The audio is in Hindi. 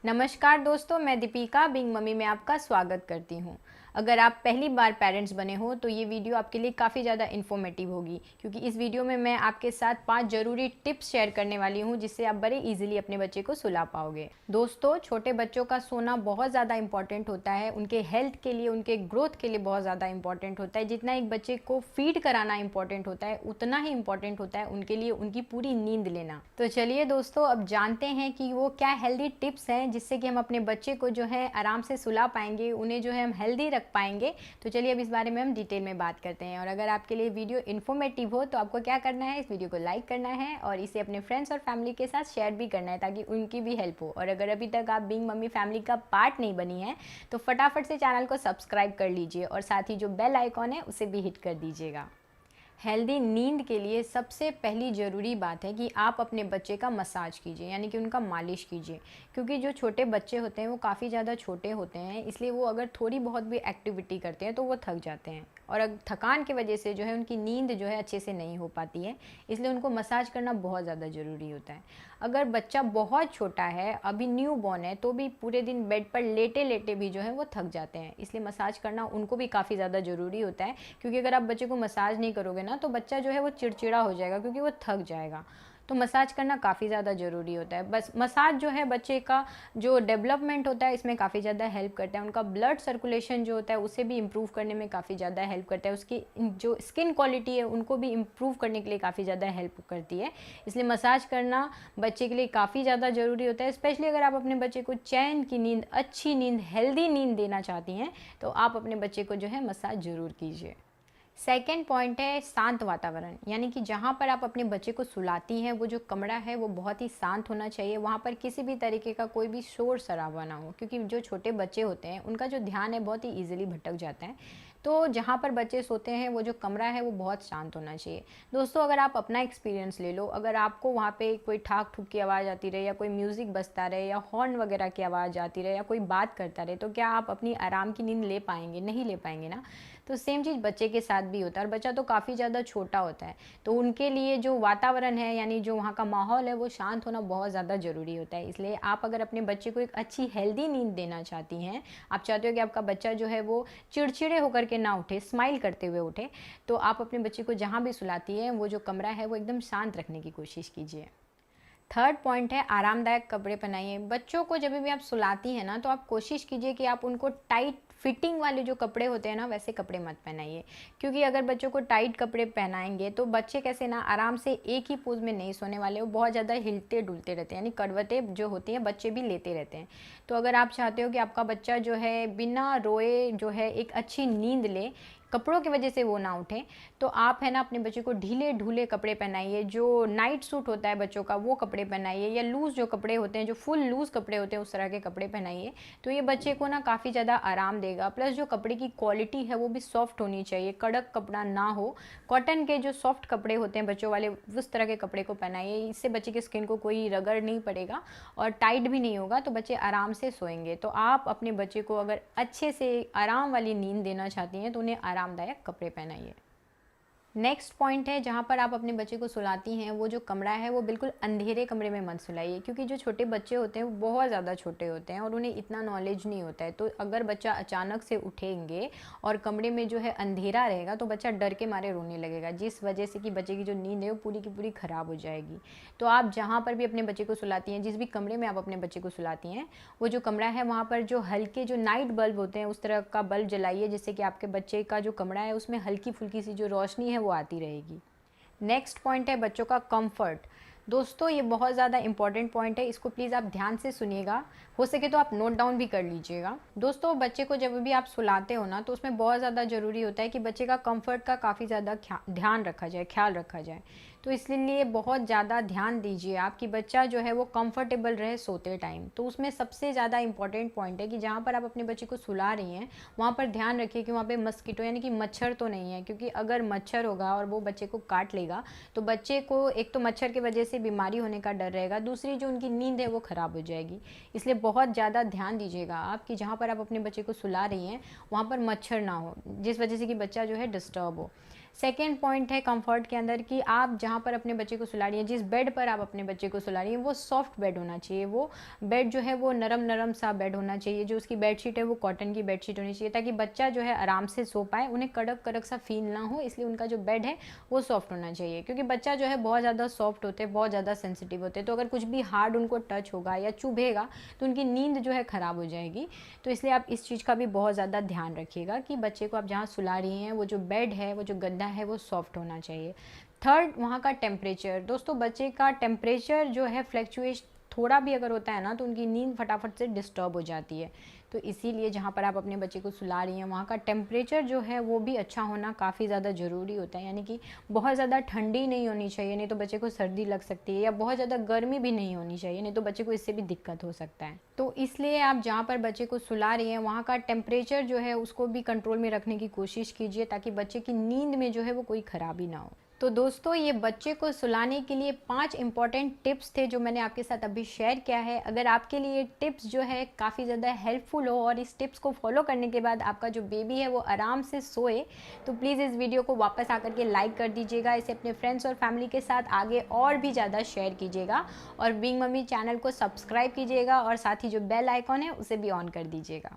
नमस्कार दोस्तों, मैं दीपिका बिंग मम्मी में आपका स्वागत करती हूँ। अगर आप पहली बार पेरेंट्स बने हो तो ये वीडियो आपके लिए काफ़ी ज़्यादा इन्फॉर्मेटिव होगी, क्योंकि इस वीडियो में मैं आपके साथ 5 ज़रूरी टिप्स शेयर करने वाली हूँ जिससे आप बड़े इजीली अपने बच्चे को सुला पाओगे। दोस्तों, छोटे बच्चों का सोना बहुत ज़्यादा इंपॉर्टेंट होता है, उनके हेल्थ के लिए, उनके ग्रोथ के लिए बहुत ज़्यादा इंपॉर्टेंट होता है। जितना एक बच्चे को फीड कराना इंपॉर्टेंट होता है, उतना ही इंपॉर्टेंट होता है उनके लिए उनकी पूरी नींद लेना। तो चलिए दोस्तों, अब जानते हैं कि वो क्या हेल्दी टिप्स हैं जिससे कि हम अपने बच्चे को जो है आराम से सुला पाएंगे, उन्हें जो है हम हेल्दी रख पाएंगे। तो चलिए अब इस बारे में हम डिटेल में बात करते हैं। और अगर आपके लिए वीडियो इन्फॉर्मेटिव हो तो आपको क्या करना है, इस वीडियो को लाइक करना है और इसे अपने फ्रेंड्स और फैमिली के साथ शेयर भी करना है ताकि उनकी भी हेल्प हो। और अगर अभी तक आप बिंग मम्मी फैमिली का पार्ट नहीं बनी है तो फटाफट से चैनल को सब्सक्राइब कर लीजिए और साथ ही जो बेल आइकॉन है उसे भी हिट कर दीजिएगा। हेल्दी नींद के लिए सबसे पहली ज़रूरी बात है कि आप अपने बच्चे का मसाज कीजिए, यानी कि उनका मालिश कीजिए। क्योंकि जो छोटे बच्चे होते हैं वो काफ़ी ज़्यादा छोटे होते हैं, इसलिए वो अगर थोड़ी बहुत भी एक्टिविटी करते हैं तो वो थक जाते हैं और थकान की वजह से जो है उनकी नींद जो है अच्छे से नहीं हो पाती है। इसलिए उनको मसाज करना बहुत ज़्यादा ज़रूरी होता है। अगर बच्चा बहुत छोटा है, अभी न्यू बॉर्न है, तो भी पूरे दिन बेड पर लेटे लेटे भी जो है वो थक जाते हैं। इसलिए मसाज करना उनको भी काफ़ी ज़्यादा ज़रूरी होता है, क्योंकि अगर आप बच्चे को मसाज नहीं करोगे ना तो बच्चा जो है वो चिड़चिड़ा हो जाएगा, क्योंकि वो थक जाएगा। तो मसाज करना काफ़ी ज़्यादा ज़रूरी होता है। बस मसाज जो है बच्चे का जो डेवलपमेंट होता है इसमें काफ़ी ज़्यादा हेल्प करता है। उनका ब्लड सर्कुलेशन जो होता है उसे भी इम्प्रूव करने में काफ़ी ज़्यादा हेल्प करता है। उसकी जो स्किन क्वालिटी है उनको भी इम्प्रूव करने के लिए काफ़ी ज़्यादा हेल्प करती है। इसलिए मसाज करना बच्चे के लिए काफ़ी ज़्यादा ज़रूरी होता है। स्पेशली अगर आप अपने बच्चे को चैन की नींद, अच्छी नींद, हेल्दी नींद देना चाहती हैं तो आप अपने बच्चे को जो है मसाज ज़रूर कीजिए। सेकेंड पॉइंट है शांत वातावरण, यानी कि जहाँ पर आप अपने बच्चे को सुलाती हैं वो जो कमरा है वो बहुत ही शांत होना चाहिए। वहाँ पर किसी भी तरीके का कोई भी शोर शराबा ना हो, क्योंकि जो छोटे बच्चे होते हैं उनका जो ध्यान है बहुत ही ईजिली भटक जाता है। तो जहाँ पर बच्चे सोते हैं वो जो कमरा है वो बहुत शांत होना चाहिए। दोस्तों, अगर आप अपना एक्सपीरियंस ले लो, अगर आपको वहाँ पे कोई ठाक ठुक की आवाज़ आती रहे या कोई म्यूज़िक बजता रहे या हॉर्न वगैरह की आवाज़ आती रहे या कोई बात करता रहे, तो क्या आप अपनी आराम की नींद ले पाएंगे? नहीं ले पाएंगे ना। तो सेम चीज़ बच्चे के साथ भी होता है, और बच्चा तो काफ़ी ज़्यादा छोटा होता है, तो उनके लिए जो वातावरण है, यानी जो वहाँ का माहौल है, वो शांत होना बहुत ज़्यादा ज़रूरी होता है। इसलिए आप अगर अपने बच्चे को एक अच्छी हेल्दी नींद देना चाहती हैं, आप चाहते हो कि आपका बच्चा जो है वो चिड़चिड़े होकर के ना उठे, स्माइल करते हुए उठे, तो आप अपने बच्चे को जहाँ भी सुलाती हैं वो जो कमरा है वो एकदम शांत रखने की कोशिश कीजिए। थर्ड पॉइंट है आरामदायक कपड़े पहनाइए। बच्चों को जब भी आप सुलाती हैं ना तो आप कोशिश कीजिए कि आप उनको टाइट फिटिंग वाले जो कपड़े होते हैं ना वैसे कपड़े मत पहनाइए। क्योंकि अगर बच्चों को टाइट कपड़े पहनाएंगे तो बच्चे कैसे ना आराम से एक ही पोज में नहीं सोने वाले, वो बहुत ज़्यादा हिलते डुलते रहते हैं, यानी करवटें जो होती हैं बच्चे भी लेते रहते हैं। तो अगर आप चाहते हो कि आपका बच्चा जो है बिना रोए जो है एक अच्छी नींद ले, कपड़ों की वजह से वो ना उठे, तो आप है ना अपने बच्चे को ढीले ढूले कपड़े पहनाइए। जो नाइट सूट होता है बच्चों का वो कपड़े पहनाइए, या लूज़ जो कपड़े होते हैं, जो फुल लूज़ कपड़े होते हैं, उस तरह के कपड़े पहनाइए। तो ये बच्चे को ना काफ़ी ज़्यादा आराम देगा। प्लस जो कपड़े की क्वालिटी है वो भी सॉफ्ट होनी चाहिए, कड़क कपड़ा ना हो। कॉटन के जो सॉफ्ट कपड़े होते हैं बच्चों वाले, उस तरह के कपड़े को पहनाइए। इससे बच्चे की स्किन को कोई रगड़ नहीं पड़ेगा और टाइट भी नहीं होगा, तो बच्चे आराम से सोएंगे। तो आप अपने बच्चे को अगर अच्छे से आराम वाली नींद देना चाहती हैं तो उन्हें आरामदायक कपड़े पहनाइए। नेक्स्ट पॉइंट है, जहाँ पर आप अपने बच्चे को सुलाती हैं वो जो कमरा है वो बिल्कुल अंधेरे कमरे में मत सुलाइए। क्योंकि जो छोटे बच्चे होते हैं वो बहुत ज़्यादा छोटे होते हैं और उन्हें इतना नॉलेज नहीं होता है। तो अगर बच्चा अचानक से उठेंगे और कमरे में जो है अंधेरा रहेगा तो बच्चा डर के मारे रोने लगेगा, जिस वजह से कि बच्चे की जो नींद है वो पूरी की पूरी ख़राब हो जाएगी। तो आप जहाँ पर भी अपने बच्चे को सुलाती हैं, जिस भी कमरे में आप अपने बच्चे को सुलाती हैं, वो जो कमरा है वहाँ पर जो हल्के जो नाइट बल्ब होते हैं उस तरह का बल्ब जलाइए, जिससे कि आपके बच्चे का जो कमरा है उसमें हल्की फुल्की सी जो रोशनी है वो आती रहेगी। नेक्स्ट पॉइंट है बच्चों का कंफर्ट। दोस्तों, ये बहुत ज़्यादा इंपॉर्टेंट पॉइंट है, इसको प्लीज़ आप ध्यान से सुनिएगा, हो सके तो आप नोट डाउन भी कर लीजिएगा। दोस्तों, बच्चे को जब भी आप सुलाते हो ना तो उसमें बहुत ज़्यादा ज़रूरी होता है कि बच्चे का कंफर्ट का काफ़ी ज़्यादा ध्यान रखा जाए, ख्याल रखा जाए। तो इसलिए बहुत ज़्यादा ध्यान दीजिए आप कि बच्चा जो है वो कंफर्टेबल रहे सोते टाइम। तो उसमें सबसे ज़्यादा इंपॉर्टेंट पॉइंट है कि जहाँ पर आप अपने बच्चे को सुला रही हैं वहाँ पर ध्यान रखिए कि वहाँ पे मस्कीटो यानी कि मच्छर तो नहीं है। क्योंकि अगर मच्छर होगा और वो बच्चे को काट लेगा तो बच्चे को एक तो मच्छर की वजह से बीमारी होने का डर रहेगा, दूसरी जो उनकी नींद है वो ख़राब हो जाएगी। इसलिए बहुत ज़्यादा ध्यान दीजिएगा आप कि जहाँ पर आप अपने बच्चे को सुला रही हैं वहाँ पर मच्छर ना हो, जिस वजह से कि बच्चा जो है डिस्टर्ब हो। सेकेंड पॉइंट है कंफर्ट के अंदर कि आप जहाँ पर अपने बच्चे को सुला रही हैं, जिस बेड पर आप अपने बच्चे को सुला रही हैं, वो सॉफ्ट बेड होना चाहिए। वो बेड जो है वो नरम नरम सा बेड होना चाहिए। जो उसकी बेडशीट है वो कॉटन की बेडशीट होनी चाहिए, ताकि बच्चा जो है आराम से सो पाए, उन्हें कड़क कड़क सा फील ना हो। इसलिए उनका जो बेड है वो सॉफ्ट होना चाहिए, क्योंकि बच्चा जो है बहुत ज़्यादा सॉफ्ट होते हैं, बहुत ज़्यादा सेंसिटिव होते हैं। तो अगर कुछ भी हार्ड उनको टच होगा या चुभेगा तो उनकी नींद जो है ख़राब हो जाएगी। तो इसलिए आप इस चीज़ का भी बहुत ज़्यादा ध्यान रखिएगा कि बच्चे को आप जहाँ सुला रही हैं वो जो बेड है, वो जो गद्दा है, वो सॉफ्ट होना चाहिए। थर्ड, वहाँ का टेम्परेचर। दोस्तों, बच्चे का टेम्परेचर जो है फ्लैक्चुएट थोड़ा भी अगर होता है ना, तो उनकी नींद फटाफट से डिस्टर्ब हो जाती है। तो इसीलिए जहाँ पर आप अपने बच्चे को सुला रही हैं वहाँ का टेम्परेचर जो है वो भी अच्छा होना काफ़ी ज़्यादा ज़रूरी होता है। यानी कि बहुत ज़्यादा ठंडी नहीं होनी चाहिए, नहीं तो बच्चे को सर्दी लग सकती है, या बहुत ज़्यादा गर्मी भी नहीं होनी चाहिए, नहीं तो बच्चे को इससे भी दिक्कत हो सकता है। तो इसलिए आप जहाँ पर बच्चे को सुला रही हैं वहाँ का टेम्परेचर जो है उसको भी कंट्रोल में रखने की कोशिश कीजिए, ताकि बच्चे की नींद में जो है वो कोई ख़राबी ना हो। तो दोस्तों, ये बच्चे को सुलाने के लिए 5 इंपॉर्टेंट टिप्स थे जो मैंने आपके साथ अभी शेयर किया है। अगर आपके लिए टिप्स जो है काफ़ी ज़्यादा हेल्पफुल हो और इस टिप्स को फॉलो करने के बाद आपका जो बेबी है वो आराम से सोए, तो प्लीज़ इस वीडियो को वापस आकर के लाइक कर दीजिएगा। इसे अपने फ्रेंड्स और फैमिली के साथ आगे और भी ज़्यादा शेयर कीजिएगा, और बीइंग मम्मी चैनल को सब्सक्राइब कीजिएगा, और साथ ही जो बेल आइकॉन है उसे भी ऑन कर दीजिएगा।